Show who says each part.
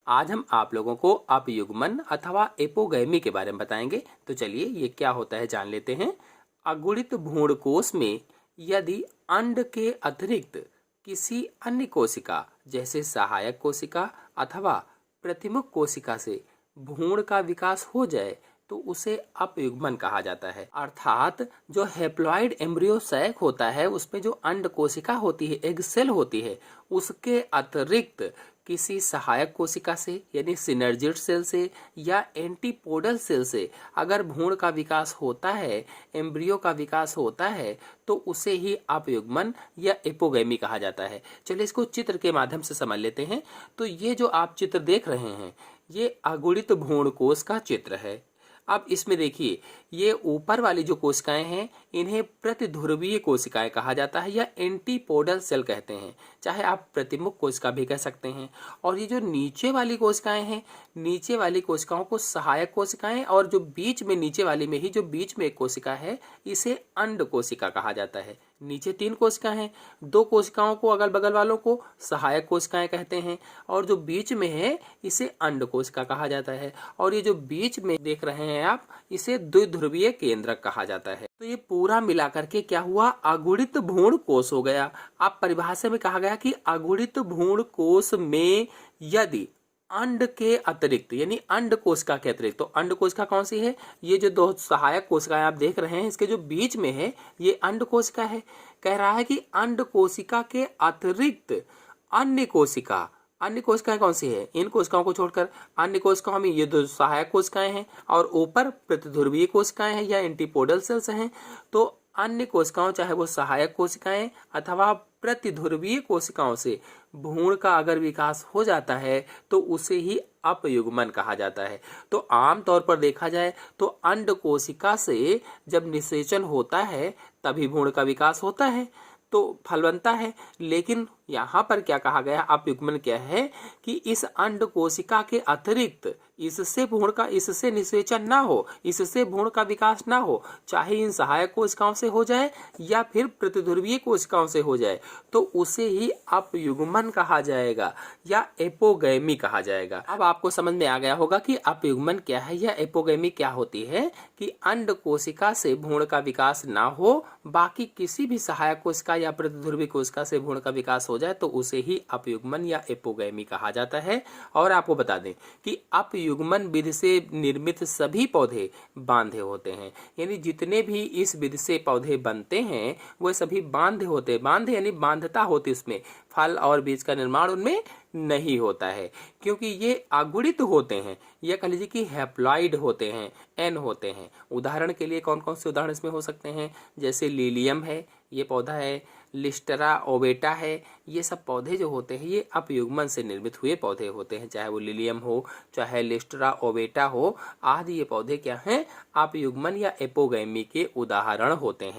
Speaker 1: आज हम आप लोगों को अपयुग्मन अथवा एपोगैमी के बारे में बताएंगे। तो चलिए ये क्या होता है जान लेते हैं। अगुणित भ्रूणकोश में यदि अंड के अतिरिक्त किसी अन्य कोशिका जैसे सहायक कोशिका अथवा प्रतिमुख कोशिका से भ्रूण का विकास हो जाए तो उसे अपयुग्मन कहा जाता है। अर्थात जो हैप्लॉइड एम्ब्रियो सैक होता है उसमें जो अंड कोशिका होती है, एग सेल होती है, उसके अतिरिक्त किसी सहायक कोशिका से यानी सिनर्जिड सेल से या एंटीपोडल सेल से अगर भ्रूण का विकास होता है, एम्ब्रियो का विकास होता है, तो उसे ही अपयुग्मन या एपोगैमी कहा जाता है। चलिए इसको चित्र के माध्यम से समझ लेते हैं। तो ये जो आप चित्र देख रहे हैं ये अगुणित भ्रूणकोश का चित्र है। अब इसमें देखिए ये ऊपर वाली जो कोशिकाएं हैं इन्हें प्रतिध्रुवीय कोशिकाएं कहा जाता है या एंटीपोडल सेल कहते हैं, चाहे आप प्रतिमुख कोशिका भी कह सकते हैं। और ये जो नीचे वाली कोशिकाएं हैं, नीचे वाली कोशिकाओं को सहायक कोशिकाएं, और जो बीच में नीचे वाली में ही जो बीच में एक कोशिका है इसे अंड कोशिका कहा जाता है। नीचे 3 कोशिकाएं हैं, 2 कोशिकाओं को अगल बगल वालों को सहायक कोशिकाएं कहते हैं और जो बीच में है इसे अंड कोशिका कहा जाता है। और ये जो बीच में देख रहे हैं आप इसे द्विध्रुवीय केंद्रक कहा जाता है। तो ये पूरा मिलाकर के क्या हुआ, अगुणित भ्रूण कोश हो गया। अब परिभाषा में कहा गया कि अगुणित भ्रूण कोश में यदि अंड के अतिरिक्त यानी अंड कोशिका के अतिरिक्त, तो अंड कोशिका कौन सी है, ये जो 2 सहायक कोशिकाएं आप देख रहे हैं इसके जो बीच में है ये अंड कोशिका है। कह रहा है कि अंड कोशिका के अतिरिक्त अन्य कोशिकाएं कौन सी है, इन कोशिकाओं को छोड़कर अन्य कोशिकाओं में ये 2 सहायक कोशिकाएं हैं और ऊपर प्रतिध्रुवीय कोशिकाएं हैं या एंटीपोडल सेल्स हैं। तो अन्य कोशिकाओं चाहे वो सहायक कोशिकाएं अथवा प्रतिध्रुवीय कोशिकाओं से भ्रूण का अगर विकास हो जाता है तो उसे ही अपयुग्मन कहा जाता है। तो आम तौर पर देखा जाए तो अंड कोशिका से जब निषेचन होता है तभी भ्रूण का विकास होता है, तो फल बनता है। लेकिन यहाँ पर क्या कहा गया, अपयुग्मन क्या है कि इस अंड कोशिका के अतिरिक्त इससे निषेचन ना हो, इससे भ्रूण का विकास ना हो, चाहे इन सहायक कोशिकाओं से हो जाए या फिर प्रतिध्रुवीय कोशिकाओं से हो जाए, तो उसे ही अपयुग्मन कहा जाएगा या एपोगैमी कहा जाएगा। अब आपको समझ में आ गया होगा कि अपयुग्मन क्या है या एपोगैमी क्या होती है। कि अंड कोशिका से भ्रूण का विकास ना हो, बाकी किसी भी सहायक कोशिका या प्रतिध्रुवीय कोशिका से भ्रूण का विकास हो जाए तो उसे ही अपयुग्मन या एपोगैमी कहा जाता है। और आपको बता दें कि अपयुग्मन विधि से निर्मित सभी पौधे बांधे होते हैं, यानी जितने भी इस विधि से पौधे बनते हैं वह सभी बांधे होते हैं। बांधे यानी बांधता होती, उसमें फल और बीज का निर्माण उनमें नहीं होता है क्योंकि ये अगुणित होते हैं, या कह लीजिए कि हैप्लॉइड होते हैं, एन होते हैं। उदाहरण के लिए कौन कौन से उदाहरण इसमें हो सकते हैं, जैसे लिलियम है, ये पौधा है, लिस्टरा ओबेटा है, ये सब पौधे जो होते हैं ये अपयुग्मन से निर्मित हुए पौधे होते हैं। चाहे वो लिलियम हो चाहे लिस्टरा ओबेटा हो, आदि ये पौधे क्या हैं, अपयुग्मन या एपोगैमी के उदाहरण होते हैं।